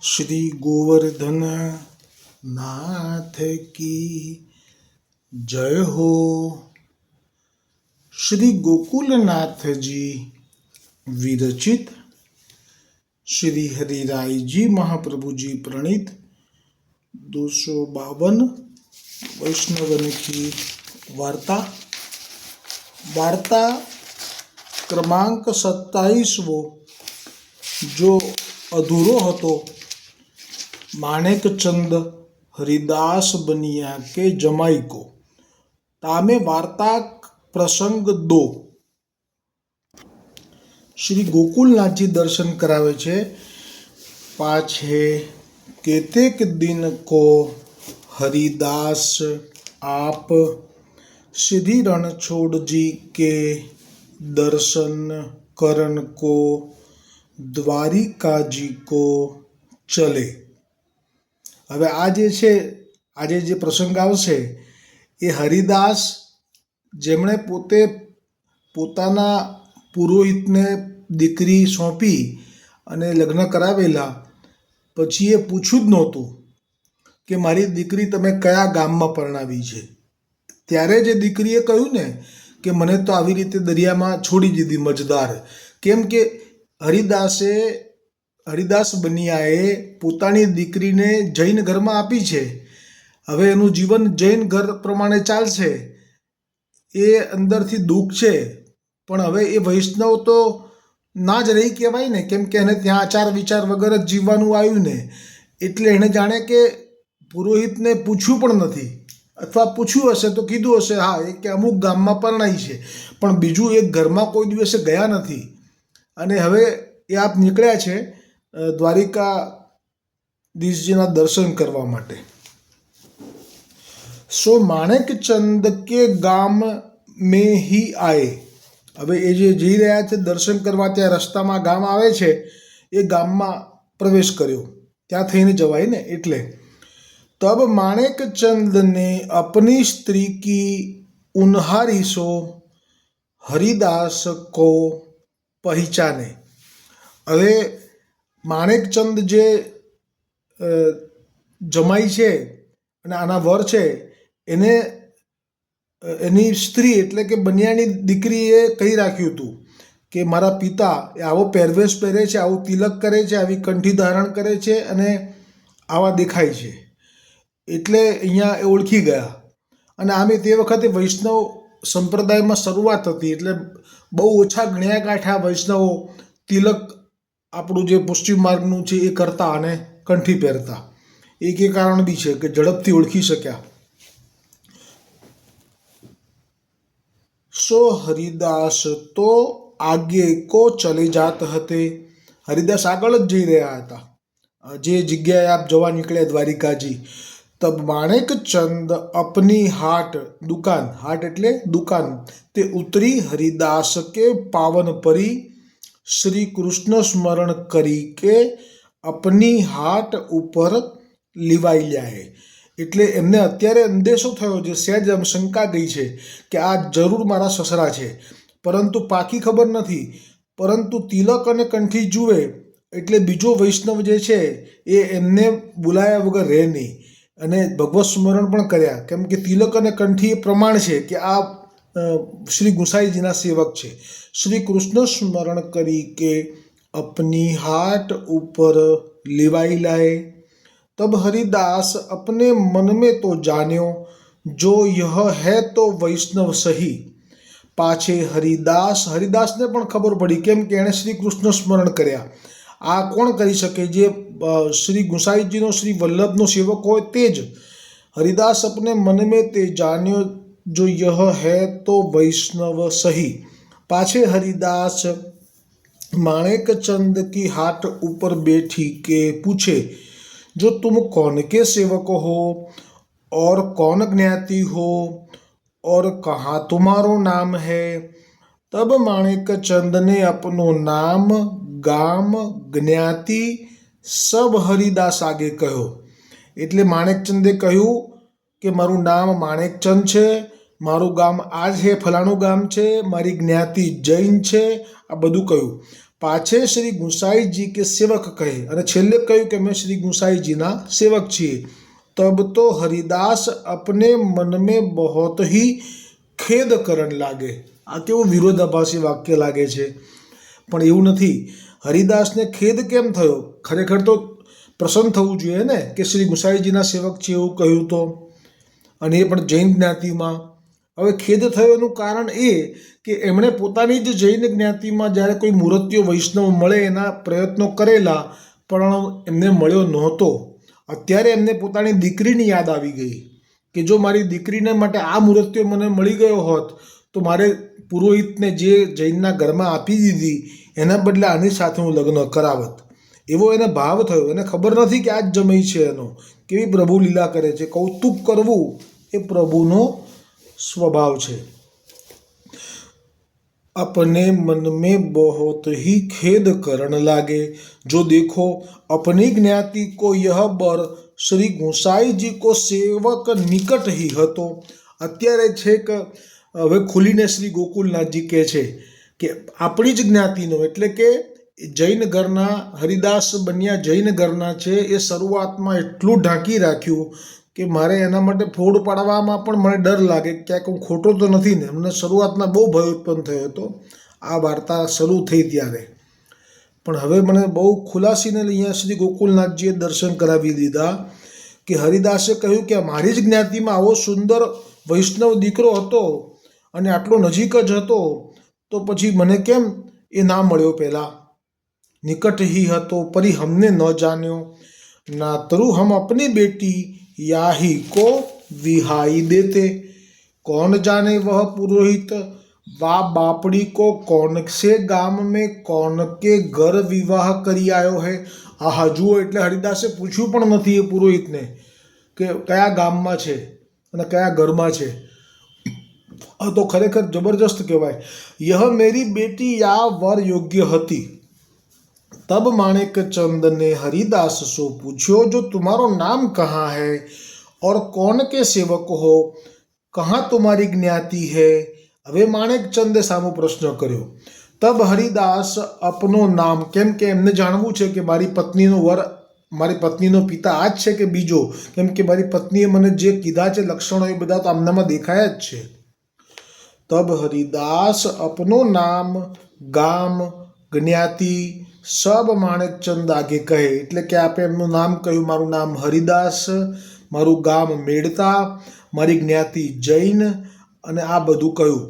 श्री गोवर्धन नाथ की जय हो। श्री गोकुलनाथ जी विरचित श्री हरिराय जी महाप्रभु जी प्रणीत 252 वैष्णवन की वार्ता वार्ता क्रमांक 27 जो अधूरो હતો माणेकचंद हरिदास बनिया के जमाई को तामे वार्ता प्रसंग 2। श्री गोकुलनाथ जी दर्शन करावे छे। पाछे केतेक दिन को हरिदास आप श्री रणछोड़ जी के दर्शन करन को द्वारिका जी को चले। હવે આજે જે પ્રસંગ આવશે એ હરિદાસ જેમણે પોતે પોતાના પુરોહિતને દીકરી સોંપી અને લગ્ન કરાવેલા, પછી એ પૂછ્યું જ નહોતું કે મારી દીકરી તમે કયા ગામમાં પરણાવી છે। ત્યારે જે દીકરીએ કહ્યું ને કે મને તો આવી રીતે દરિયામાં છોડી દીધી મજદાર, કેમ કે હરિદાસ બનિયાએ પોતાની દીકરીને જૈન ઘરમાં આપી છે। હવે એનું જીવન જૈન ઘર પ્રમાણે ચાલશે, એ અંદરથી દુઃખ છે, પણ હવે એ વૈષ્ણવ તો ના જ રહી કહેવાય ને, કેમ કે એને ત્યાં આચાર વિચાર વગર જ જીવવાનું આવ્યું ને, એટલે એણે જાણે કે પુરોહિતને પૂછ્યું પણ નથી, અથવા પૂછ્યું હશે તો કીધું હશે હા એ કે અમુક ગામમાં પરણાઈ છે, પણ બીજું એક ઘરમાં કોઈ દિવસે ગયા નથી। અને હવે એ આપ નીકળ્યા છે દ્વારિકાધીશજીના દર્શન કરવા માટે। सो माणेकचंद के गाम में ही आए। હવે એ જે જઈ રહ્યા છે દર્શન કરવા, ત્યાં રસ્તામાં ગામ આવે છે, એ ગામમાં પ્રવેશ કર્યો, ત્યાં થઈને જવાય ને એટલે। तब माणेकचंद ने अपनी स्त्री की उन्हारी सो हरिदास को पहचाने। હવે માણેકચંદ જે જમાઈ છે અને આના વર છે, એને એની સ્ત્રી એટલે કે બનિયાની દીકરીએ કહી રાખ્યું હતું કે મારા પિતા એ આવો પહેરવેશ પહેરે છે, આવું તિલક કરે છે, આવી કંઠી ધારણ કરે છે અને આવા દેખાય છે, એટલે અહીંયા એ ઓળખી ગયા। અને આમે તે વખતે વૈષ્ણવ સંપ્રદાયમાં શરૂઆત હતી, એટલે બહુ ઓછા ગણ્યા ગાંઠા વૈષ્ણવો તિલક આપણું જે પશ્ચિમ માર્ગનું છે એ કરતા અને કંઠી પહેરતા। એક એ કારણ બી છે કે ઝડપથી ઓળખી શક્યા। सो हरिदास तो आगे को चले जात हते। हरिदास આગળ જ જઈ રહ્યા હતા, જે જગ્યાએ આપ જવા નીકળ્યા દ્વારિકાજી। तब माणेकचंद अपनी हाट दुकान, हाट એટલે दुकान, તે ઉતરી हरिदास के पावन परी श्री कृष्ण स्मरण करी के अपनी हाट ઉપર લીવાઈ લ્યાએ। એટલે એમને અત્યારે અંદેશો થયો છે, સહેજ શંકા ગઈ છે કે આ જરૂર મારા સસરા છે, પરંતુ પાકી ખબર નથી। પરંતુ તિલક અને કંઠી જુએ એટલે બીજો વૈષ્ણવ જે છે એ એમને બોલાયા વગર રહે નહીં, અને ભગવત સ્મરણ પણ કર્યા, કેમ કે તિલક અને કંઠી એ પ્રમાણ છે કે આ શ્રી ગુસાઈજીના સેવક છે। શ્રી કૃષ્ણ સ્મરણ કરી કે अपनी हाट ऊपर लिवाई लाए। तब हरिदास अपने मन में तो जान्यो जो यह है तो वैष्णव सही। पाछे हरिदासने પણ ખબર પડી, કેમ કે એણે શ્રી કૃષ્ણ સ્મરણ કર્યા। આ કોણ કરી શકે? જે શ્રી ગુસાઈજીનો શ્રી વલ્લભનો સેવક હોય તે જ। हरिदास अपने मन में ते जान्यो जो यह है तो वैष्णव सही। पाछे हरिदास माणेकचंद की हाट ऊपर बैठी के पूछे, जो तुम कौन के सेवक हो और कौन ज्ञाति हो और कहाँ तुम्हारो नाम है। तब माणेकचंद ने अपनो नाम, गाम, ज्ञाति सब हरिदास आगे कहो। એટલે માણેકચંદે કહ્યું કે મારું નામ માણેકચંદ છે, મારું ગામ આ છે, ફલાણું ગામ છે, મારી જ્ઞાતિ જૈન છે, આ બધું કહ્યું। પાછે શ્રી ગુસાઈજી કે સેવક કહે અને છેલ્લે કહ્યું કે અમે શ્રી ગુસાઈજીના સેવક છીએ। तब तो हरिदास अपने मन में बहुत ही खेद करण लागे। आ केवुं विरोधाभासी वाक्य लागे छे, पण एवुं नथी। हरिदासने खेद केम थयो? खरेखर तो प्रसन्न थवुं जोईए ने के श्री गुसाईजीना सेवक छे एवुं कह्युं तो, अने ए पण जैन ज्ञातिमां। हवे खेद थयो एनुं कारण ए के एमणे पोतानी ज जैन ज्ञातिमां ज्यारे कोई मूर्तिओ वैष्णव मळे एना प्रयत्नो करेला, पण एમને મળ્યો નહોતો। અત્યારે એમને પોતાની દીકરીની યાદ આવી ગઈ કે જો મારી દીકરીને માટે આ મૂર્તિઓ મને મળી ગયો હોત તો મારે પુરોહિતને જે જૈનના ઘરમાં આપી દીધી એના બદલે આની સાથે હું લગ્ન કરાવત, એવો એને ભાવ થયો। એને ખબર નથી કે આ જ જમય છે એનો, કેવી પ્રભુ લીલા કરે છે। કૌતુક કરવું એ પ્રભુનો સ્વભાવ છે। अपने मन में बहुत ही खेद करण लागे। जो देखो अपनी ज्ञाति को यह बर श्री गोसाई जी को सेवक निकट ही हतो। અત્યારે છેક હવે ખુલીને શ્રી ગોકુલનાથજી કહે છે કે આપણી જ જ્ઞાતિનો એટલે કે જૈન ઘરના હરિદાસ બન્યા જૈન ઘરના છે એ શરૂઆતમાં એટલું ઢાંકી રાખ્યું કે મારે એના માટે ફોડ પાડવામાં પણ મને ડર લાગે ક્યાંક હું ખોટો તો નથી ને। મને શરૂઆતમાં બહુ ભય ઉત્પન્ન થયો હતો આ વાર્તા શરૂ થઈ ત્યારે, પણ હવે મને બહુ ખુલાસીને અહીંયા શ્રી ગોકુલનાથજીએ દર્શન કરાવી દીધા કે હરિદાસે કહ્યું કે મારી જ જ્ઞાતિમાં આવો સુંદર વૈષ્ણવ દીકરો હતો અને આટલો નજીક જ હતો તો પછી મને કેમ એ ના મળ્યો પહેલાં। નિકટ ही હતો परी हमने न जान्यो, ना तरु हम अपनी बेटी याही को विहाई देते। कौन जाने वह पुरोहित वा बापड़ी को कौन से गाम में कौन के घर विवाह કરી આવ્યો है। આ જુઓ એટલે હરિદાસે પૂછ્યું પણ નથી એ પુરોહિતને કે કયા ગામમાં છે અને કયા ઘરમાં છે। આ તો ખરેખર જબરજસ્ત કહેવાય। यह मेरी बेटी या वर योग्य હતી। तब माणिक चंद ने हरिदास से पूछो जो तुम्हारो नाम कहाँ है और कौन के सेवक हो, कहाँ तुम्हारी ज्ञाति है। હવે માણેક ચંદે સામો પ્રશ્ન કર્યો। તબ હરિદાસ अपनो नाम, કેમ કે એમને જાણવું છે કે મારી પત્નીનો વર મારી પત્નીનો પિતા આ જ છે કે બીજો, કેમ કે મારી પત્નીએ મને જે કીધા છે લક્ષણો એ બધા તો આમનામાં દેખાયા જ છે। તબ હરિદાસ अपनो नाम ગામ જ્ઞાતિ સબ માણેકચંદ આગે કહે, એટલે કે આપે એમનું નામ કહ્યું। મારું નામ હરિદાસ, મારું ગામ મેડતા, મારી જ્ઞાતિ જૈન અને આ બધું કહ્યું।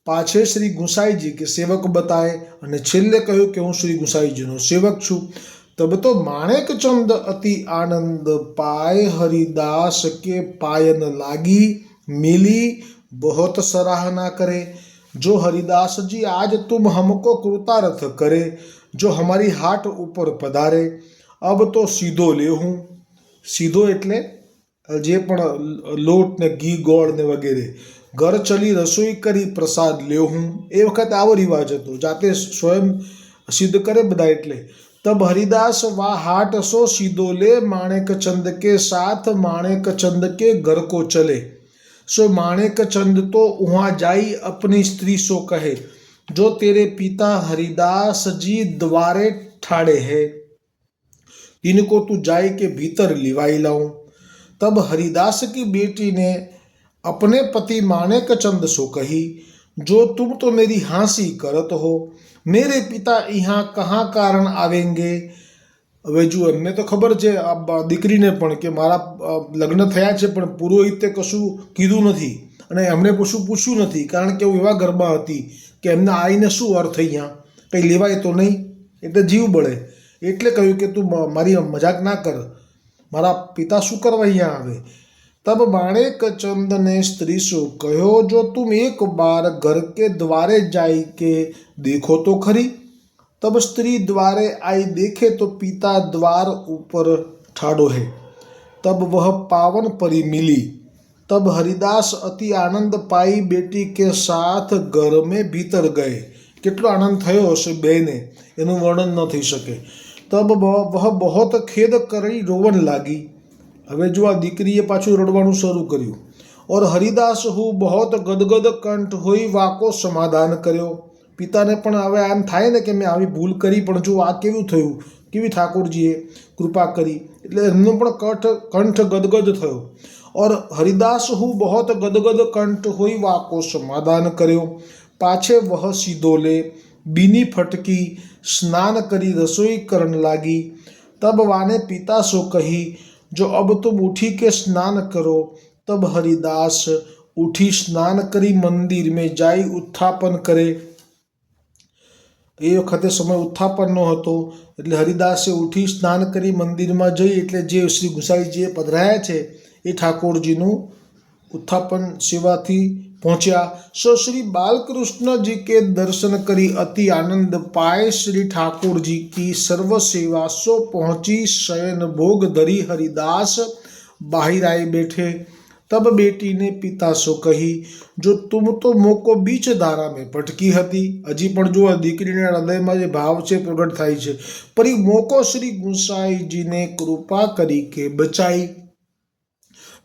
પાછે શ્રી ગુસાઈજી કે સેવક બતાવે અને છેલ્લે કહ્યું કે હું શ્રી ગુસાઈજીનો સેવક છું। તબ તો માણેકચંદ અતિ આનંદ પાય હરિદાસ के पायन लागी मिली बहुत सराहना करे। जो हरिदास जी आज तुम हमको कृतार्थ करे, जो हमारी हाट ऊपर पधारे, अब तो सीधो ले हूँ। सीधो એટલે જે પણ લોટ ને ઘી ગોળ ને વગેરે, ઘર ચલી રસોઈ કરી પ્રસાદ લેવું હું। એ વખતે આવો રિવાજ હતો, જાતે સ્વયં સિદ્ધ કરે બધા એટલે। तब हरिदास वा हाट सो सीधो ले माणेकचंद के साथ माणेकचंद के घर को चले। सो माणेकचंद तो वहाँ जाई अपनी स्त्री सो कहे जो तेरे पिता हरिदास जी द्वारे ठाड़े है, इनको तू जाई के भीतर लिवाई लाऊं। तब हरिदास की बेटी ने अपने पति माणेकचंद सो कही जो तुम तो मेरी हाँसी करत हो, मेरे पिता यहाँ कहाँ कारण आवेंगे। હવે જો એમને તો ખબર છે આ દીકરીને પણ કે મારા લગ્ન થયા છે, પણ પુરોહિતે કશું કીધું નથી અને એમણે કશું પૂછ્યું નથી, કારણ કે હું એવા ઘરમાં હતી કે એમને આવીને શું અર્થ અહીંયા, કંઈ લેવાય તો નહીં, એટલે જીવ બળે। એટલે કહ્યું કે તું મારી મજાક ના કર, મારા પિતા શું કરવા અહીંયા આવે। तब माणेकचंद ने स्त्री से कहो जो तुम एक बार घर के द्वारे जाई के देखो तो खरी। तब स्त्री द्वारे आई देखे तो पिता द्वार ऊपर ठाड़ो है। तब वह पावन परी मिली। तब हरिदास अति आनंद पाई बेटी के साथ घर में भीतर गए। કેટલો આનંદ થયો હશે બેને, એનું વર્ણન ન થઈ શકે। તબ વહ બહોત ખેદ કરી રોવન લાગી। હવે જો આ દીકરીએ પાછું રડવાનું શરૂ કર્યું। और हरिदास हूँ बहुत गदगद कंठ हुई वाको समाधान કર્યો। પિતાને પણ હવે એમ થાય ને કે મેં આવી ભૂલ કરી, પણ જો આ કેવું થયું, કેવી ઠાકોરજીએ કૃપા કરી, એટલે એમનો પણ કંઠ ગદગદ થયો। और हरिदास हूँ बहुत गदगद कंठ हुई वाको समाधान કર્યો। पाछे वह सीधोले बीनी फटकी स्नान करी रसोई करन लागी। तब वाने पिता सो कही जो अब तुम उठी के स्नान करो। तब हरिदास उठी स्नान करी मंदिर में जाई उत्थापन करे। એ વખતે સમય ઉત્થાપનનો હતો, એટલે હરિદાસે ઉઠી સ્નાન કરી મંદિરમાં જઈ, એટલે જે શ્રી ગુસાઈજીએ પધરાયા છે એ ઠાકોરજીનું उत्थापन सेवाथी पहुंचा। सो श्री बालकृष्ण जी के दर्शन करी अति आनंद पाए। श्री ठाकुर जी की सर्व सेवा सो पहुंची शयन भोग धरी हरिदास बाहिर आए बैठे। तब बेटी ने पिता सो कही जो तुम तो मोको बीच धारा में पटकी हती। हजी पण जो दीकरीना हृदयमां जे भाव छे प्रगट थाय छे, पर ई मोको श्री गुसाई जी ने कृपा करी के बचाई।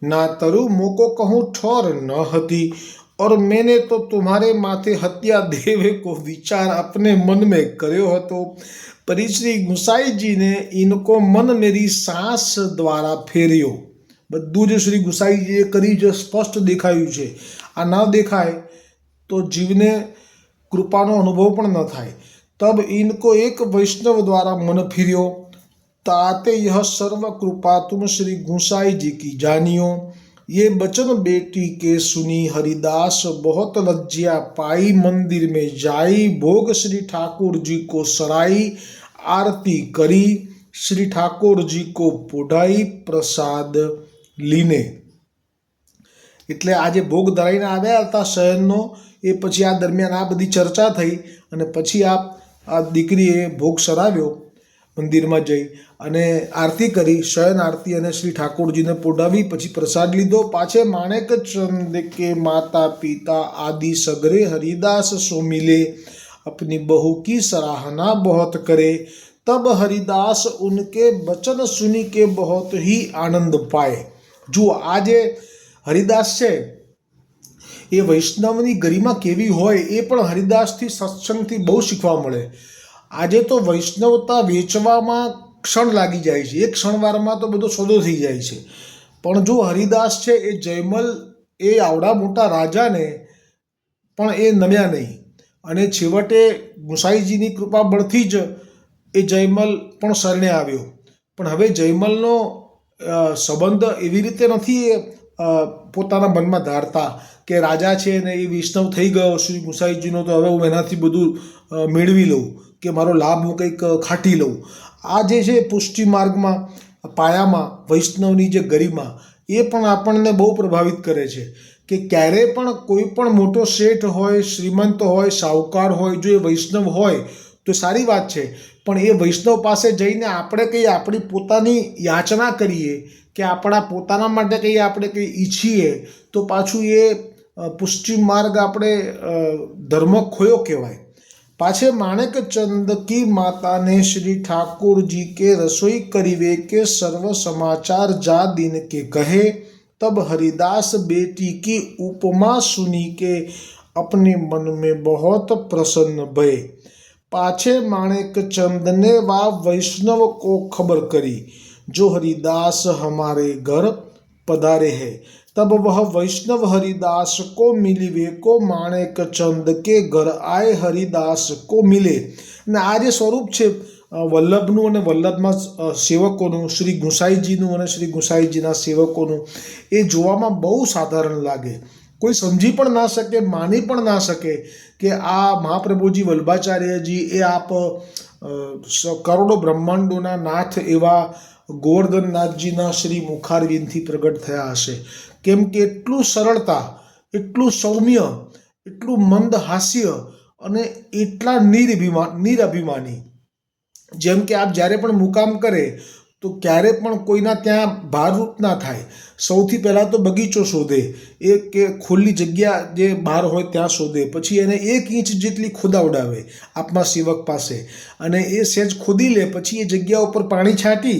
ना तरु मोको कहूँ ठोर न हती, और मैंने तो तुम्हारे माथे हत्या देवे को विचार अपने मन में कर्यो हतो। पर श्री गुसाई जी ने इनको मन मेरी सांस द्वारा फेर्यो। બધું જે શ્રી ગુસાઈજીએ કરી જે સ્પષ્ટ દેખાયું છે, આ ન દેખાય તો જીવને કૃપાનો અનુભવ પણ ન થાય। તબ ઇनको એક વૈષ્ણવ દ્વારા મન ફિર્યો। ताते यह सर्व कृपा तुम श्री गुसाई जी की जानियो। ये बचन बेटी के सुनी हरिदास बहुत लज्जा पाई। मंदिर में जाई भोग श्री ठाकुर जी को सराई। आरती करी श्री ठाकुर जी को पोढ़ाई प्रसाद लीने। એટલે આજે ભોગ ધરાઈને આવ્યા હતા શયનનો, એ પછી આ દરમિયાન આ બધી ચર્ચા થઈ અને પછી આ દીકરીએ ભોગ સરાવ્યો મંદિરમાં જઈ અને આરતી કરી, શયન આરતી, અને શ્રી ઠાકોરજીને પોઢાવી, પછી પ્રસાદ લીધો। પાછે માણેક ચંદ કે માતા પિતા આદि सगरे हरिदास सो मिले। अपनी बहू की सराहना बहुत करे। तब हरिदास उनके वचन सुनी के बहुत ही आनंद पाए। जो आज हरिदास है ये वैष्णवनी गरिमा केवी होय ए पण हरिदासथी सत्संगथी बहु शीखवा मळे। આજે તો વૈષ્ણવતા વેચવામાં ક્ષણ લાગી જાય છે, એક ક્ષણવારમાં તો બધો સોદો થઈ જાય છે, પણ જો હરિદાસ છે એ જયમલ એ આવડા મોટા રાજાને પણ એ નમ્યા નહીં, અને છેવટે ગુસાઈજીની કૃપા બળથી જ એ જયમલ પણ શરણે આવ્યો। પણ હવે જયમલનો સંબંધ એવી રીતે નથી પોતાના મનમાં ધારતા કે રાજા છે ને એ વૈષ્ણવ થઈ ગયો શ્રી ગુસાઈજીનો, તો હવે હું એનાથી બધું મેળવી લઉં કે મારો લાભ હું કંઈક ખાટી લઉં। આ જે છે પુષ્ટિ માર્ગમાં પાયામાં વૈષ્ણવની જે ગરિમા એ પણ આપણને બહુ પ્રભાવિત કરે છે કે ક્યારેય પણ કોઈ પણ મોટો શેઠ હોય, શ્રીમંત હોય, સાહુકાર હોય, જો એ વૈષ્ણવ હોય તો સારી વાત છે, પણ એ વૈષ્ણવ પાસે જઈને આપણે કંઈ આપણી પોતાની યાચના કરીએ કે આપણા પોતાના માટે કંઈ આપણે કંઈ ઈચ્છીએ તો પાછું એ પુષ્ટિ માર્ગ આપણે ધર્મ ખોયો કહેવાય। पाछे माणेक चंद की माता ने श्री ठाकुर जी के रसोई करीवे के सर्व समाचार जा दिन के कहे। तब हरिदास बेटी की उपमा सुनी के अपने मन में बहुत प्रसन्न भये। पाछे माणेक चंद ने वा वैष्णव को खबर करी जो हरिदास हमारे घर पधारे हैं। तब वह वैष्णव हरिदास को मिलिवे को माणेक चंद के घर आए हरिदास को मिले। ने आ जे स्वरूप छे वल्लभनु अने वल्लभमां सेवकोनु, श्री गुसाईजीनु अने श्री गुसाईजीना सेवकोनु, ए जोवामां बहु साधारण लागे। कोई समझी पण ना सके, मानी पण ना सके कि आ महाप्रभुजी वल्लभाचार्यजी ए आप करोड़ों ब्रह्मांडोना नाथ एवा गोवर्धननाथजीना श्री मुखारविंदथी प्रगट थया हशे। केम के एटलू सरलता, एटलू सौम्य, एटलू मंद हास्य अने एटला निरअभिमानी। जेम के आप ज्यारे पण मुकाम करे तो क्यारे पण कोईना त्यां भाररूप ना थाय। सौथी पहला तो बगीचो शोधे, एक के खुली जग्या जे बहार होय त्यां शोधे, पछी एने 1 इंच जेटली खोदावडावे आपना सेवक पासे, अने ए सेज खोदी ले, पछी ए जग्या उपर पाणी छाटी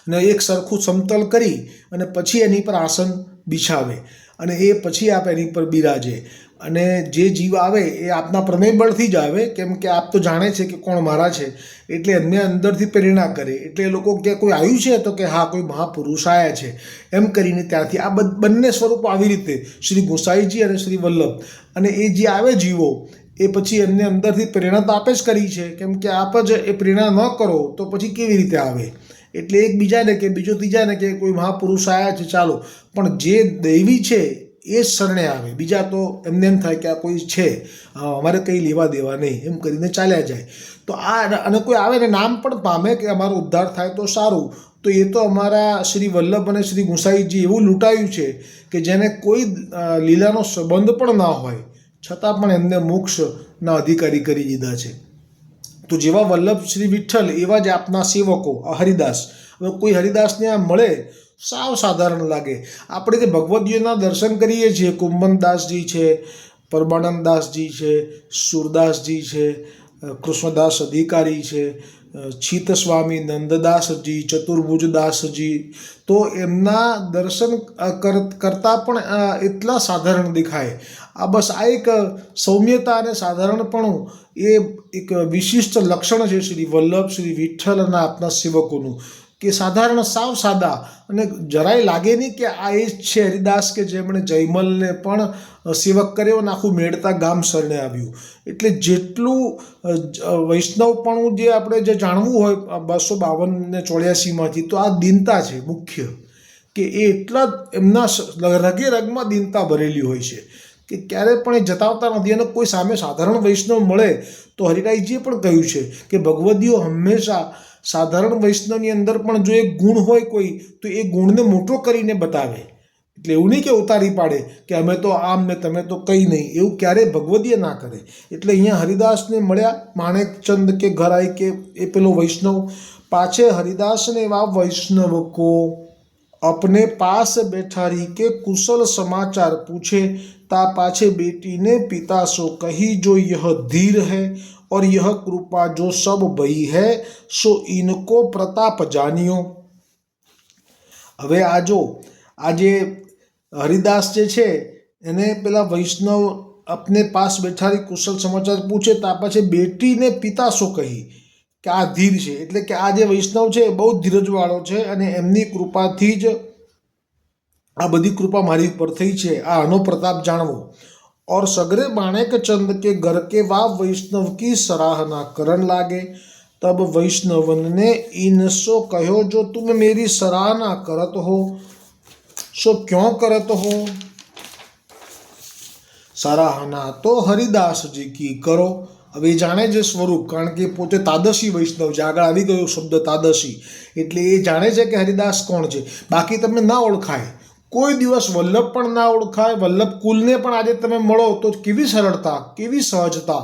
ने एक सरखું સમતલ કરી અને પછી એની પર આસન બિછાવે અને એ પછી આપ એની પર બિરાજે। અને જે જીવ આવે એ આપના પ્રમેય બળથી જ આવે, કેમ કે આપ તો જાણે છે કે કોણ મારા છે, એટલે એમને અંદરથી પ્રેરણા કરે. એટલે એ લોકો કે કોઈ આવ્યું છે તો કે હા કોઈ મહાપુરુષ આવ્યા છે, એમ કરીને ત્યાંથી આ બંને સ્વરૂપો આવી રીતે શ્રી ગુસાઈજી અને શ્રી વલ્લભ, અને એ જે આવે જીવો એ પછી એમને અંદરથી પ્રેરણા તો આપે જ કરી છે, કેમ કે આપ જ એ પ્રેરણા ન કરો તો પછી કેવી રીતે આવે. એટલે એક બીજાને કે બીજો ત્રીજાને કે કોઈ મહાપુરુષ આવ્યા છે ચાલો, પણ જે દૈવી છે એ જ શરણે આવે. બીજા તો એમને એમ થાય કે આ કોઈ છે, અમારે કંઈ લેવા દેવા નહીં, એમ કરીને ચાલ્યા જાય. તો આ અને કોઈ આવે ને નામ પણ પામે કે અમારો ઉદ્ધાર થાય તો સારું, તો એ તો અમારા શ્રી વલ્લભ અને શ્રી ગુસાઈજી એવું લૂંટાયું છે કે જેને કોઈ લીલાનો સંબંધ પણ ના હોય, છતાં પણ એમને મોક્ષના અધિકારી કરી દીધા છે. તો જેવા વલ્લભ શ્રી વિઠ્ઠલ એવા જ આપના સેવકો હરિદાસ. હવે કોઈ હરિદાસને આ મળે સાવ સાધારણ લાગે. આપણે જે ભગવદીઓના દર્શન કરીએ છીએ, કુંભનદાસજી છે, પરમાનંદદાસજી છે, સુરદાસજી છે, કૃષ્ણદાસ અધિકારી છે, છીત સ્વામી નંદદાસજી, ચતુર્ભુજદાસજી, તો એમના દર્શન કરતાં પણ એટલા સાધારણ દેખાય. આ બસ આ એક સૌમ્યતા અને સાધારણપણું એ એક વિશિષ્ટ લક્ષણ છે શ્રી વલ્લભ શ્રી વિઠ્ઠલ અને આપના સેવકોનું, કે સાધારણ સાવ સાદા, અને જરાય લાગે નહીં કે આ એ જ છે હરિદાસ કે જેમણે જયમલને પણ સેવક કર્યો અને આખું મેળતા ગામ શરણે આવ્યું. એટલે જેટલું વૈષ્ણવપણું જે આપણે જે જાણવું હોય 252 ને 84માંથી, તો આ દીનતા છે મુખ્ય, કે એ એટલા એમના રગે રગમાં દીનતા ભરેલી હોય છે કે ક્યારે પણ એ જતાવતા નથી. અને કોઈ સામે સાધારણ વૈષ્ણવ મળે તો હરિરાયજીએ પણ કહ્યું છે કે ભગવદીઓ હંમેશા સાધારણ વૈષ્ણવની અંદર પણ જો એક ગુણ હોય કોઈ, તો એ ગુણને મોટો કરીને બતાવે. એટલે એવું નહીં કે ઉતારી પાડે કે અમે તો આમ ને તમે તો કંઈ નહીં, એવું ક્યારેય ભગવદીએ ના કરે. એટલે અહીંયા હરિદાસને મળ્યા માણેકચંદ કે ઘરાઈ કે એ પેલો વૈષ્ણવ, પાછે હરિદાસને વા વૈષ્ણવ કો अपने पास बैठारी के कुशल समाचार पूछे, ता पाछे बेटी ने पिता सो कही, जो यह धीर है और यह कृपा जो सब भई है, सो इनको प्रताप जानियो. હવે આ જે હરિદાસ જે છે એને પેલા વૈષ્ણવ अपने पास बैठारी कुशल समाचार पूछे, તા પાછે બેટીને પિતા સો કહી, કે આ ધીર છે. એટલે કે આ જે વૈષ્ણવ છે એ બહુ ધીરજવાળો છે, અને એમની કૃપાથી જ આ બધી કૃપા મારી ઉપર થઈ છે, આ આનો પ્રતાપ જાણવો. और सगरे माणेक चंद के घर के वा वैष्णव की सराहना करन लागे. तब वैष्णवन ने इनसो कहो, जो तुम मेरी सराहना करत हो सो क्यों करत हो? सराहना तो हरिदास जी की करो. હવે એ જાણે છે સ્વરૂપ, કારણ કે પોતે તાદશી વૈષ્ણવ છે. આગળ આવી ગયો શબ્દ તાદશી, એટલે એ જાણે છે કે હરિદાસ કોણ છે. બાકી તમને ના ઓળખાય, કોઈ દિવસ વલ્લભ પણ ના ઓળખાય. વલ્લભ કુલને પણ આજે તમે મળો તો કેવી સરળતા, કેવી સહજતા,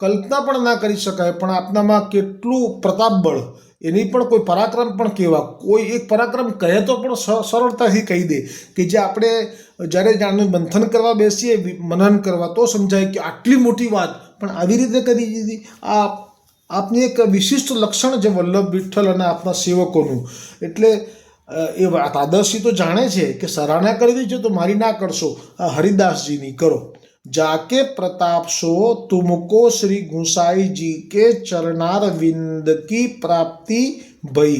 કલ્પના પણ ના કરી શકાય. પણ આપનામાં કેટલું પ્રતાપ બળ, એની પણ કોઈ પરાક્રમ પણ કેવા. કોઈ એક પરાક્રમ કહે તો પણ સરળતાથી કહી દે, કે જે આપણે જ્યારે જાણવું મંથન કરવા બેસીએ, મનન કરવા, તો સમજાય કે આટલી મોટી વાત પણ આવી રીતે કરી દીધી. આ આપની એક વિશિષ્ટ લક્ષણ છે વલ્લભ વિઠ્ઠલ અને આપના સેવકોનું. એટલે એ તાદશી તો જાણે છે કે સરાહના કરી છે તો મારી ના કરશો, આ હરિદાસજીની કરો. जाके प्रताप सो तुमको श्री गुसाई जी के चरणार विंद की प्राप्ति भई.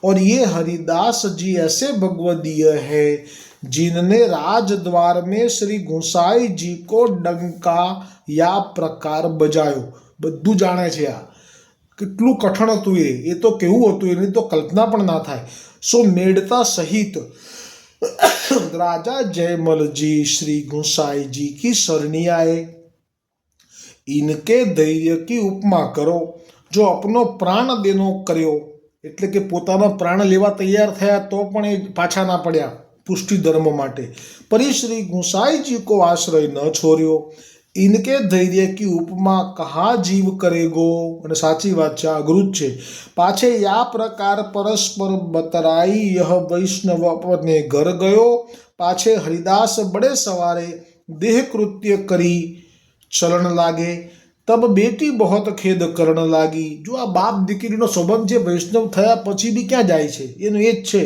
और ये हरिदास जी ऐसे भगवदीय है जिनने राजद्वार में श्री गुसाई जी को डंका या प्रकार बजायो. બધું જાણે છે. આ કેટલું કઠણ હતું, એ તો કેવું હતું એની તો કલ્પના પણ ના થાય. સો મેળતા સહિત राजा जयमल जी श्री गुसाई जी की शरणी आए. इनके धैर्य की उपमा करो. जो अपनो प्राण देनो કર્યો, એટલે કે પોતાનો પ્રાણ લેવા તૈયાર થયા તો પણ એ પાછા ના પડ્યા પુષ્ટિ ધર્મ માટે. પરી શ્રી ગુસાઈજી કો આશ્રય ન છોડ્યો. इनके धैर्य की उपमा कहा जीव करेगो. અને સાચી વાત છે, આ અઘરું જ છે. પાછે યા પ્રકાર પરસ્પર બતરાઈ यह वैष्णव अपने घर गयो. પાછે હરિદાસ બડે સવારે દેહ કૃત્ય કરી ચલણ લાગે. તબ બેટી બહોત ખેદ કરણ લાગી. જો આ બાપ દીકરીનો સંબંધ જે વૈષ્ણવ થયા પછી બી ક્યાં જાય છે, એનું એ જ છે.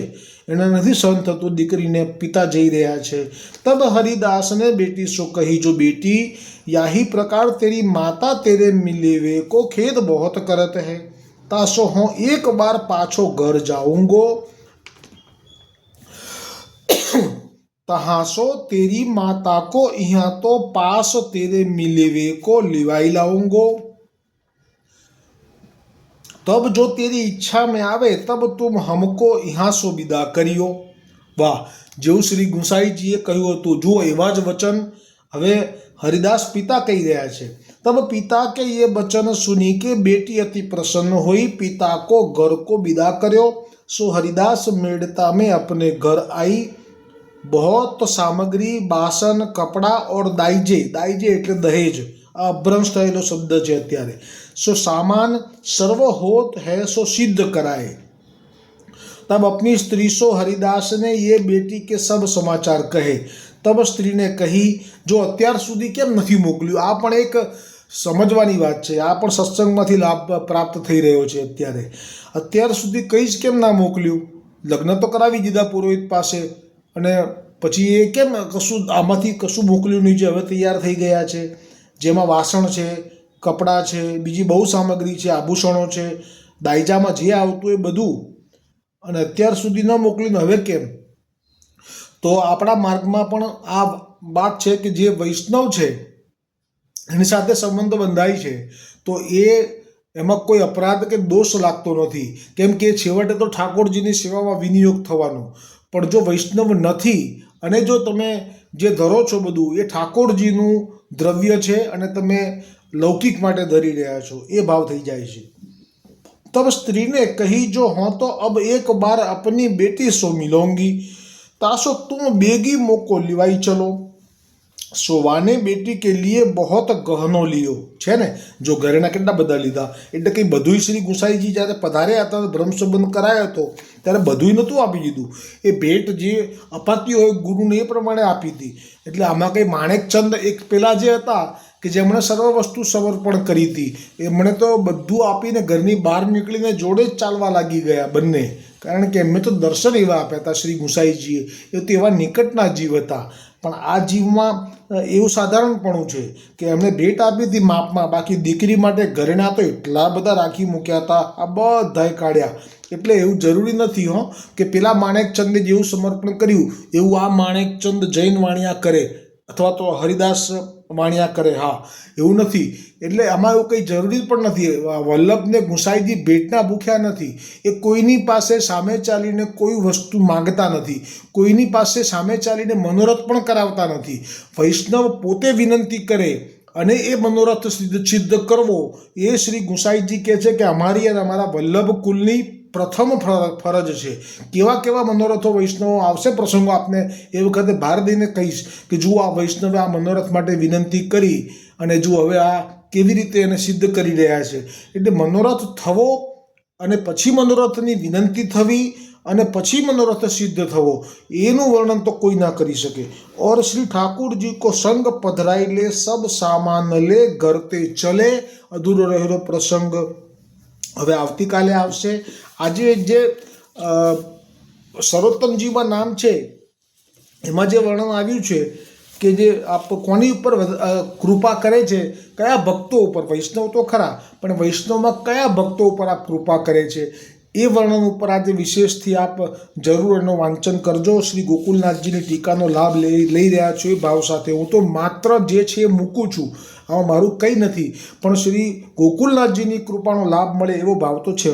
એને નથી સહન થતું, દીકરીને પિતા જઈ રહ્યા છે. તબ હરિદાસને બેટી સો કહી, જો બેટી યાહી પ્રકાર તેરી માતા તેરે મિલેવે કો ખેદ બહોત કરત હૈ, તાસો હું એક બાર પાછો ઘર જાઉંગો, तहासो तेरी माता को यहाँ तो पास तेरे मिलेवे को लिवाई लाऊंगो, तब जो तेरी इच्छा में आवे तब तुम हमको यहाँ सो विदा करियो. वाह, જેવું શ્રી ગુંસાઈજીએ કહ્યું હતું, જુઓ એવા જ વચન હવે હરિદાસ પિતા કહી રહ્યા છે. तब पिता के ये वचन सुनी के बेटी अति प्रसन्न हुई, पिता को घर को विदा કર્યો. सो हरिदास मेड़ता में अपने घर आई. बहुत सामग्री बासन कपड़ा और दाइजे, दाइजे એટલે દહેજ, આ અભ્રંશ થયેલો શબ્દ છે અત્યારે. सो सामान सर्व होत है सो सिद्ध कराए. तब अपनी स्त्री सो हरिदास ने ये बेटी के सब समाचार कहे. तब स्त्री ने कही, જો અત્યાર સુધી કેમ નથી મોકલ્યું? આ પણ એક સમજવાની વાત છે. આ પણ સત્સંગમાંથી લાભ પ્રાપ્ત થઈ રહ્યો છે. અત્યાર સુધી કંઈ જ કેમ ના મોકલ્યું? લગ્ન તો કરાવી દીધા પુરોહિત પાસે, અને પછી એ કેમ કશું આમાંથી કશું મોકલ્યું નહીં, જે હવે તૈયાર થઈ ગયા છે, જેમાં વાસણ છે, કપડાં છે, બીજી બહુ સામગ્રી છે, આભૂષણો છે, દાયજામાં જે આવતું એ બધું, અને અત્યાર સુધી ન મોકલીને હવે કેમ? તો આપણા માર્ગમાં પણ આ વાત છે કે જે વૈષ્ણવ છે એની સાથે સંબંધ બંધાય છે તો એમાં કોઈ અપરાધ કે દોષ લાગતો નથી, કેમ કે છેવટે તો ઠાકોરજીની સેવામાં વિનિયોગ થવાનો. પણ જો વૈષ્ણવ નથી અને જો તમે જે ધરો છો બધું એ ઠાકોરજીનું દ્રવ્ય છે અને તમે લૌકિક માટે ધરી રહ્યા છો, એ ભાવ થઈ જાય છે. તબ સ્ત્રીને કહી, જો હું તો અબ એક બાર अपनी बेटी સો મિલોંગી, तासो तुम बेगी मोको लिवाई चलो. સોવાને બેટી કે લીએ બહોત ગહનો લિયો. છે ને, જો ઘરેણા કેટલા બધા લીધા, એટલે કંઈ બધુંય શ્રી ગુંસાઈજી જ્યારે પધાર્યા હતા બ્રહ્મસંબંધ કરાયો હતો ત્યારે બધુંય નહોતું આપી દીધું. એ ભેટ જે અપાતી હોય ગુરુને એ પ્રમાણે આપી હતી. એટલે આમાં કંઈ માણેકચંદ એક પેલા જે હતા કે જેમણે સર્વ વસ્તુ સમર્પણ કરી હતી, એમણે તો બધું આપીને ઘરની બહાર નીકળીને જોડે જ ચાલવા લાગી ગયા બંને. કારણ કે એમને તો દર્શન એવા આપ્યા હતા શ્રી ગુંસાઈજીએ, એ તો એવા નિકટના જીવ હતા. પણ આ જીવમાં એવું સાધારણપણું છે કે એમણે ભેટ આપી હતી માપમાં, બાકી દીકરી માટે ઘરેણા તો એટલા બધા રાખી મૂક્યા હતા, આ બધાય કાઢ્યા. એટલે એવું જરૂરી નથી કે પેલા માણેકચંદે જેવું સમર્પણ કર્યું એવું આ માણેકચંદ જૈન વાણિયા કરે અથવા તો હરિદાસ વાણિયા કરે. હા, એવું નથી. એટલે આમાં એવું કંઈ જરૂરી પણ નથી. વલ્લભને ગુંસાઈજી ભેટના ભૂખ્યા નથી. એ કોઈની પાસે સામે ચાલીને કોઈ વસ્તુ માંગતા નથી, કોઈની પાસે સામે ચાલીને મનોરથ પણ કરાવતા નથી. વૈષ્ણવ પોતે વિનંતી કરે અને એ મનોરથ સિદ્ધ કરવો એ શ્રી ગુંસાઈજી કહે છે કે અમારી અને અમારા વલ્લભ કુલની પ્રથમ ફરજ છે. કેવા કેવા મનોરથો વૈષ્ણવો આવશે પ્રસંગો આપને એ વખતે ભાર દઈને કહીશ કે જુઓ આ વૈષ્ણવે આ મનોરથ માટે વિનંતી કરી અને જુઓ હવે આ કેવી રીતે એને સિદ્ધ કરી રહ્યા છે. એટલે મનોરથ થવો અને પછી મનોરથની વિનંતી થવી અને પછી મનોરથ સિદ્ધ થવો, એનું વર્ણન તો કોઈ ના કરી શકે. ઓર શ્રી ઠાकुरજી કો સંગ પધરાઈ લે, સબ સામાન લે, ઘર તે ચલે. અધૂરો રહેલો પ્રસંગ હવે આવતીકાલે આવશે. આજે જે સર્વોત્તમજીમાં નામ છે એમાં જે વર્ણન આવ્યું છે કે જે આપ કોની ઉપર કૃપા કરે છે, કયા ભક્તો ઉપર, વૈષ્ણવ તો ખરા પણ વૈષ્ણવમાં કયા ભક્તો ઉપર આપ કૃપા કરે છે, એ વર્ણન ઉપર આજે વિશેષથી આપ જરૂર એનું વાંચન કરજો. શ્રી ગોકુલનાથજીની ટીકાનો લાભ લઈ રહ્યા છો એ ભાવ સાથે. હું તો માત્ર જે છે એ મૂકું છું, આમાં મારું કંઈ નથી, પણ શ્રી ગોકુલનાથજીની કૃપાનો લાભ મળે એવો ભાવ તો છે.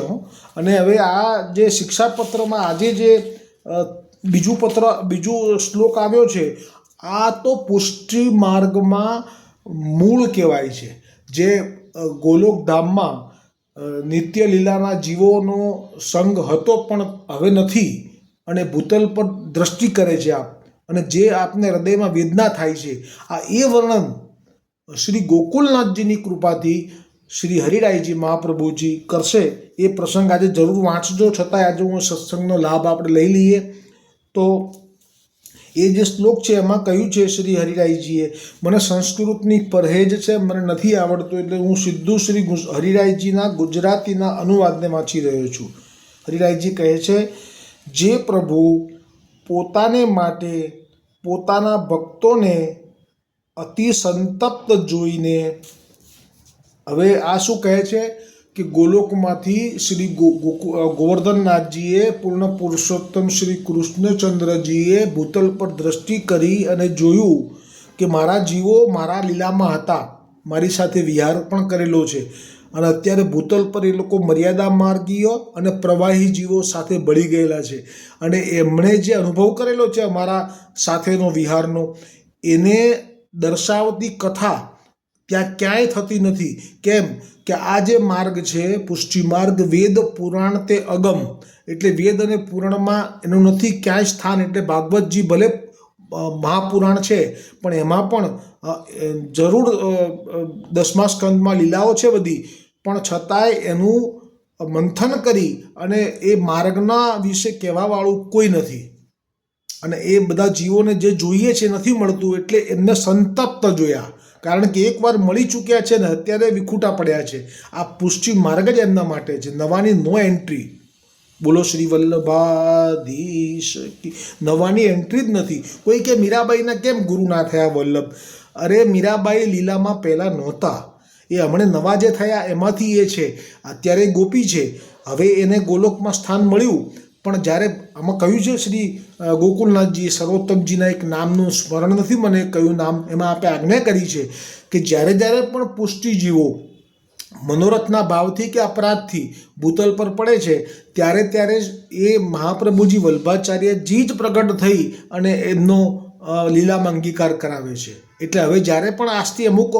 અને હવે આ જે શિક્ષાપત્રમાં આજે જે બીજું શ્લોક આવ્યો છે, આ તો પુષ્ટિ માર્ગમાં મૂળ કહેવાય છે. જે ગોલોકધામમાં નિત્ય લીલાના જીવોનો સંગ હતો પણ હવે નથી, અને ભૂતલ પર દ્રષ્ટિ કરે છે આપ, અને જે આપને હૃદયમાં વેદના થાય છે, આ એ વર્ણન શ્રી ગોકુલનાથજીની કૃપાથી શ્રી હરિરાયજી મહાપ્રભુજી કરશે. એ પ્રસંગ આજે જરૂર વાંચજો. છતાંય આજે હું સત્સંગનો લાભ આપણે લઈ લઈએ. તો એ જે શ્લોક છે એમાં કહ્યું છે શ્રી હરિરાયજીએ, મને સંસ્કૃતની પરહેજ છે, મને નથી આવડતું, એટલે હું સીધું શ્રી હરિરાયજીના ગુજરાતીના અનુવાદને વાંચી રહ્યો છું. હરિરાયજી કહે છે, જે પ્રભુ પોતાને માટે પોતાના ભક્તોને અતિ સંતપ્ત જોઈને, હવે આ શું કહે છે કે ગોલોકમાંથી શ્રી ગોવર્ધનનાથજીએ પૂર્ણ પુરુષોત્તમ શ્રી કૃષ્ણચંદ્રજીએ ભૂતલ પર દ્રષ્ટિ કરી અને જોયું કે મારા જીવો મારા લીલામાં હતા, મારી સાથે વિહાર પણ કરેલો છે, અને અત્યારે ભૂતલ પર એ લોકો મર્યાદા માર્ગીય અને પ્રવાહી જીવો સાથે ભળી ગયેલા છે, અને એમણે જે અનુભવ કરેલો છે અમારા સાથેનો વિહારનો, એને દર્શાવતી કથા ત્યાં ક્યાંય થતી નથી. કેમ કે આ જે માર્ગ છે પુષ્ટિ માર્ગ, વેદ પુરાણ તે અગમ, એટલે વેદ અને પુરાણમાં એનું નથી ક્યાંય સ્થાન. એટલે ભાગવતજી ભલે મહાપુરાણ છે પણ એમાં પણ જરૂર 10મા સ્કંદમાં લીલાઓ છે બધી, પણ છતાંય એનું મંથન કરી અને એ માર્ગના વિશે કહેવાવાળું કોઈ નથી, અને એ બધા જીવોને જે જોઈએ છે નથી મળતું, એટલે એમને સંતપ્ત જોયા, કારણ કે એકવાર મળી ચૂક્યા છે ને અત્યારે વિખૂટા પડ્યા છે. આ પુષ્ટિ માર્ગ જ એમના માટે છે, નવાની નો એન્ટ્રી. બોલો શ્રી વલ્લભાધીશ, નવાની એન્ટ્રી જ નથી. કોઈ કે મીરાબાઈના કેમ ગુરુ ના થયા વલ્લભ? અરે મીરાબાઈ લીલામાં પહેલાં નહોતા, એ હમણાં નવા જે થયા એમાંથી એ છે. અત્યારે ગોપી છે, હવે એને ગોલોકમાં સ્થાન મળ્યું, પણ જ્યારે આમાં કહ્યું છે શ્રી ગોકુલનાથજીએ સર્વોત્તમજીના એક નામનું સ્મરણ નથી મને કયું નામ, એમાં આપણે આજ્ઞા કરી છે કે જ્યારે જ્યારે પણ પુષ્ટિજીવો મનોરથના ભાવથી કે અપરાધથી ભૂતલ પર પડે છે ત્યારે ત્યારે એ મહાપ્રભુજી વલ્ભાચાર્યજી જ પ્રગટ થઈ અને એમનો લીલામાં અંગીકાર કરાવે છે. એટલે હવે જ્યારે પણ આજથી અમુક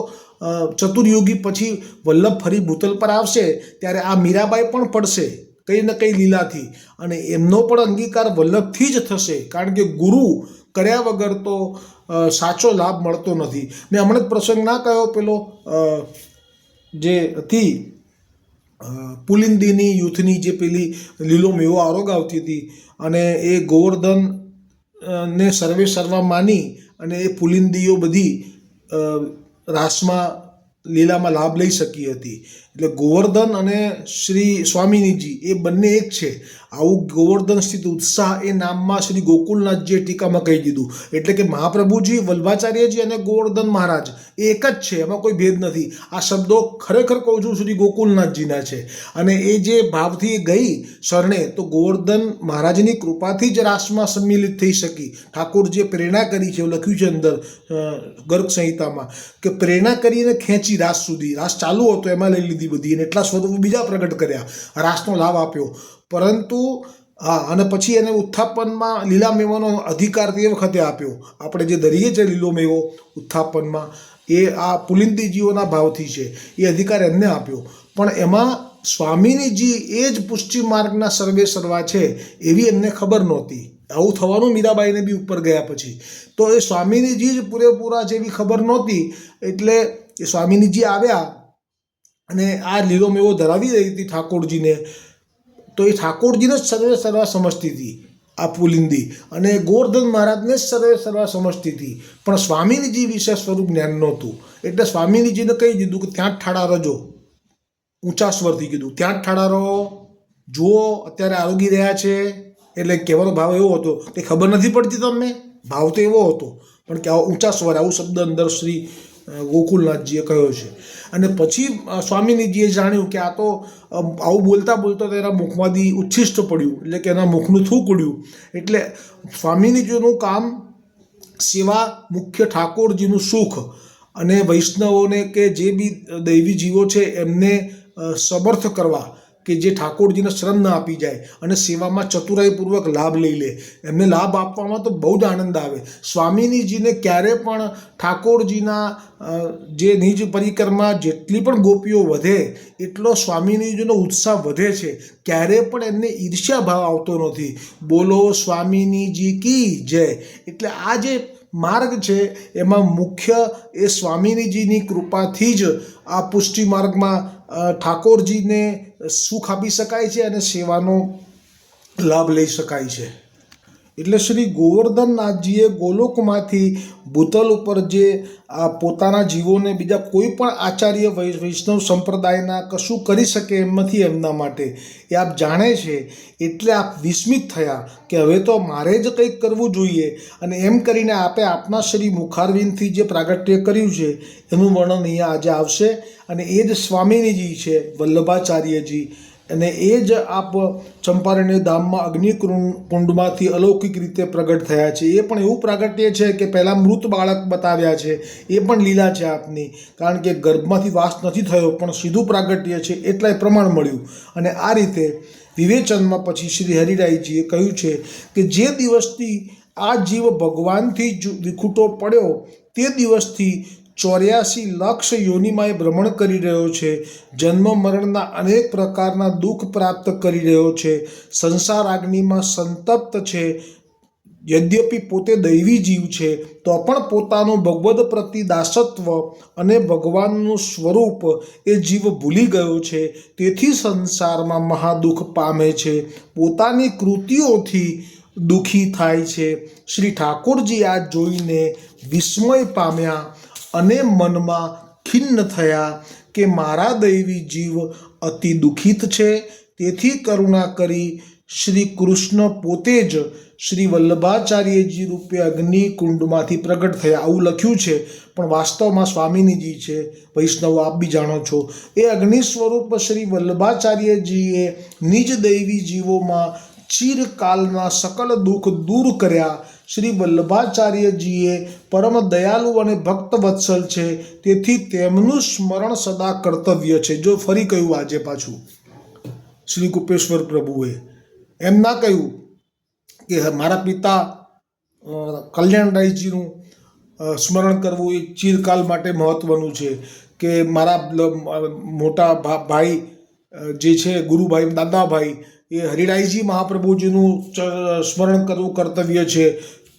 ચતુર્યુગી પછી વલ્લભ ફરી ભૂતલ પર આવશે ત્યારે આ મીરાબાઈ પણ પડશે કંઈ ને કંઈ લીલાથી, અને એમનો પણ અંગીકાર વલ્લભથી જ થશે, કારણ કે ગુરુ કર્યા વગર તો સાચો લાભ મળતો નથી. મેં હમણાં જ પ્રસંગ ના કહ્યો પેલો જે હતી પુલિંદીની યુથની જે પેલી લીલો મેવો આરોગ આવતી હતી, અને એ ગોવર્ધન ને સર્વે સર્વા માની અને એ પુલિંદીઓ બધી રાસમાં લીલામાં લાભ લઈ શકી હતી. એટલે ગોવર્ધન અને શ્રી સ્વામિનીજી એ બંને એક છે. આવું ગોવર્ધન સ્થિત ઉત્સાહ એ નામમાં શ્રી ગોકુલનાથજીએ ટીકામાં કહી દીધું. એટલે કે મહાપ્રભુજી વલ્ભાચાર્યજી અને ગોવર્ધન મહારાજ એ એક જ છે, એમાં કોઈ ભેદ નથી. આ શબ્દો ખરેખર કહું છું શ્રી ગોકુલનાથજીના છે, અને એ જે ભાવથી ગઈ શરણે તો ગોવર્ધન મહારાજની કૃપાથી જ રાસમાં સંમિલિત થઈ શકી. ઠાકોરજીએ પ્રેરણા કરી છે, એવું લખ્યું છે અંદર ગર્ગ સંહિતામાં કે પ્રેરણા કરીને ખેંચી રાસ સુધી. રાસ ચાલુ હતો એમાં લઈ લીધી બધી, અને એટલા સ્વરૂપો બીજા પ્રગટ કર્યા, રાસનો લાભ આપ્યો. પરંતુ હા, અને પછી એને ઉત્થાપનમાં લીલા મેવાનો અધિકાર તે વખતે આપ્યો. આપણે જે ધરીએ છીએ લીલો મેવો ઉત્થાપનમાં એ આ પુલિંદીજીઓના ભાવથી છે, એ અધિકાર એમને આપ્યો. પણ એમાં સ્વામિનીજી એ જ પુષ્ટિ માર્ગના સર્વે સર્વા છે એવી એમને ખબર નહોતી. આવું થવાનું મીરાબાઈને બી ઉપર ગયા પછી. તો એ સ્વામિનીજી જ પૂરેપૂરા જેવી ખબર નહોતી, એટલે એ સ્વામિનીજી આવ્યા અને આ લીલો મેવો ધરાવી રહી હતી ઠાકોરજીને, તો એ ઠાકોરજીને જ સર્વે સર્વા સમજતી હતી આ પુલિંદી, અને ગોવર્ધન મહારાજને જ સર્વે સર્વા સમજતી હતી, પણ સ્વામિનીજી વિશે સ્વરૂપ જ્ઞાન નહોતું. એટલે સ્વામિનીજીને કહી દીધું કે ત્યાં જ ઠાડા રહેજો, ઊંચા સ્વરથી કીધું ત્યાં જ ઠાડા રહો, જુઓ અત્યારે આરોગી રહ્યા છે. એટલે કહેવાનો ભાવ એવો હતો કે ખબર નથી પડતી તમને, ભાવ તો એવો હતો, પણ કે આવો ઊંચા સ્વર, આવું શબ્દ અંદર શ્રી ગોકુલનાથજીએ કહ્યો છે. અને પછી સ્વામિનીજીએ જાણ્યું કે આ તો આવું બોલતા બોલતા તેના મુખમાંથી ઉચ્છિષ્ટ પડ્યું, એટલે કે એના મુખનું થૂકડ્યું. એટલે સ્વામિનીજીનું કામ સેવા, મુખ્ય ઠાકોરજીનું સુખ, અને વૈષ્ણવોને કે જે બી દૈવી જીવો છે એમને સમર્થ કરવા, કે જે ઠાકોરજીને શરણ ન આપી જાય અને સેવામાં ચતુરાઈપૂર્વક લાભ લઈ લે. એમને લાભ આપવામાં તો બહુ જ આનંદ આવે. સ્વામિનીજીને ક્યારે પણ ઠાકોરજીના જે નિજ પરિક્રમા જેટલી પણ ગોપીઓ વધે એટલો સ્વામિનીજીનો ઉત્સાહ વધે છે, ક્યારે પણ એમને ઈર્ષ્યા ભાવ આવતો નથી. બોલો સ્વામિનીજી કી જય. એટલે આ જે માર્ગ છે એમાં મુખ્ય એ સ્વામિનીજીની કૃપાથી જ આ પુષ્ટિ માર્ગમાં ઠાકોરજીને સુખ આપી શકાય છે અને સેવાનો લાભ લઈ શકાય છે. એટલે શ્રી ગોવર્ધનનાથજીએ ગોલોકમાંથી ભૂતલ ઉપર જે પોતાના જીવોને બીજા કોઈ પણ આચાર્ય વૈષ્ણવ સંપ્રદાયના કશું કરી શકે એમ નથી એમના માટે એ આપ જાણે છે, એટલે આપ વિસ્મિત થયા કે હવે તો મારે જ કંઈક કરવું જોઈએ, અને એમ કરીને આપે આપના શ્રી મુખારવિંદથી જે પ્રાગટ્ય કર્યું છે એનું વર્ણન અહીંયા આજે આવશે. અને એ જ સ્વામિનીજી છે વલ્લભાચાર્યજી, અને એ જ આપ ચંપારણ્ય ધામમાં અગ્નિકુંડમાંથી અલૌકિક રીતે પ્રગટ થયા છે. એ પણ એવું પ્રાગટ્ય છે કે પહેલાં મૃત બાળક બતાવ્યા છે, એ પણ લીલા છે આપની, કારણ કે ગર્ભમાંથી વાસ નથી થયો પણ સીધું પ્રાગટ્ય છે એટલે પ્રમાણ મળ્યું. અને આ રીતે વિવેચનમાં પછી શ્રી હરિરાયજીએ કહ્યું છે કે જે દિવસથી આ જીવ ભગવાનથી જ વિખૂટો પડ્યો તે દિવસથી 84 લાખ યોનિમાં એ ભ્રમણ કરી રહ્યો છે, જન્મ મરણના અનેક પ્રકારના દુઃખ પ્રાપ્ત કરી રહ્યો છે, સંસાર આગનીમાં સંતપ્ત છે. યદ્યપિ પોતે દૈવી જીવ છે તો પણ પોતાનું ભગવદ પ્રતિ દાસત્વ અને ભગવાનનું સ્વરૂપ એ જીવ ભૂલી ગયો છે, તેથી સંસારમાં મહાદુઃખ પામે છે, પોતાની કૃતિઓથી દુઃખી થાય છે. શ્રી ઠાકોરજી આ જોઈને વિસ્મય પામ્યા અને મનમાં ખિન્ન થયા કે મારા દૈવી જીવ અતિ દુઃખિત છે, તેથી કરુણા કરી શ્રી કૃષ્ણ પોતે જ શ્રી વલ્લભાચાર્યજી રૂપે અગ્નિકુંડમાંથી પ્રગટ થયા, આવું લખ્યું છે. પણ વાસ્તવમાં સ્વામિનીજી છે, વૈષ્ણવ આપ બી જાણો છો. એ અગ્નિ સ્વરૂપ શ્રી વલ્લભાચાર્યજીએ નિજ દૈવી જીવોમાં ચિરકાલના સકલ દુઃખ દૂર કર્યા. શ્રી વલ્લભાચાર્યજીએ પરમ દયાલુ અને ભક્ત વત્સલ છે, તેથી તેમનું સ્મરણ સદા કર્તવ્ય છે. જો ફરી કહ્યું આજે પાછું શ્રી કુપેશ્વર પ્રભુએ એમ ના કહ્યું કે મારા પિતા કલ્યાણરાયજીનું સ્મરણ કરવું એ ચિરકાલ માટે મહત્વનું છે, કે મારા મોટા ભાઈ જે છે ગુરુભાઈ દાદાભાઈ એ હરિરાયજી મહાપ્રભુજીનું સ્મરણ કરવું કર્તવ્ય છે,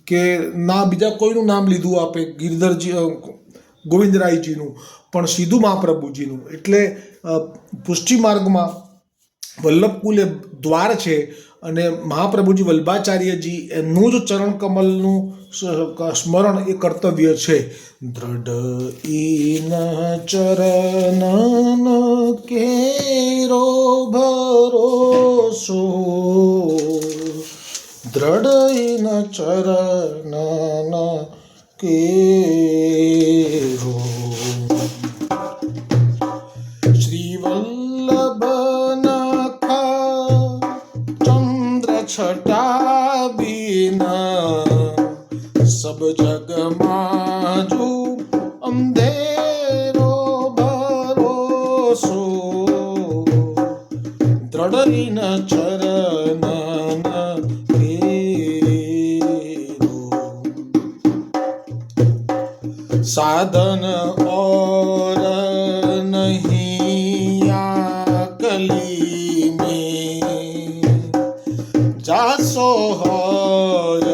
કે ના બીજા કોઈનું નામ લીધું આપે ગિરધરજી ગોવિંદરાયજીનું, પણ સીધું મહાપ્રભુજીનું. એટલે પુષ્ટિ માર્ગમાં વલ્લભકુલ એ દ્વાર છે, અને મહાપ્રભુજી વલ્લભાચાર્યજી એમનું જ ચરણ કમલનું સ્મરણ એ કર્તવ્ય છે. દ્રઢ ઇન ચરણ કેરો ભરોસો, દ્રઢ ઇન ચરણ કેરો. શ્રી વલ્લભ છટા બીના સબ જગમાં જો અંધેરો ભરોસો, દ્રઢ ચરણ કેરો. સાધન और नहीं आकली में जासो हर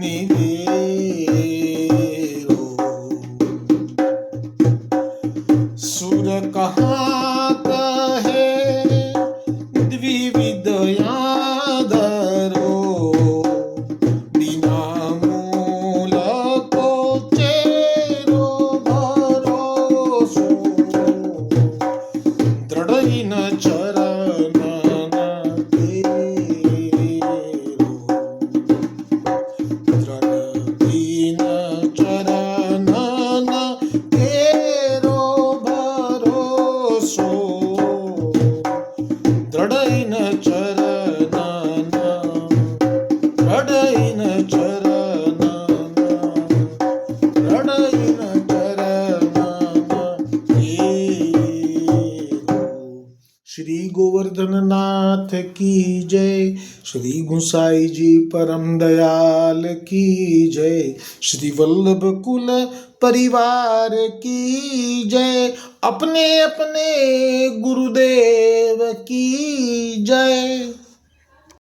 निवेरो. सुर कहाँ कहे द्विविध यादरो, बिना मूल को चेरो भरोसो, दृढ़ इन चरण श्री गोवर्धननाथ की जय, श्री गुसाईजी परम दयाल की जय, श्री वल्लभ कुल परिवार की जय, अपने अपने गुरुदेव की जय.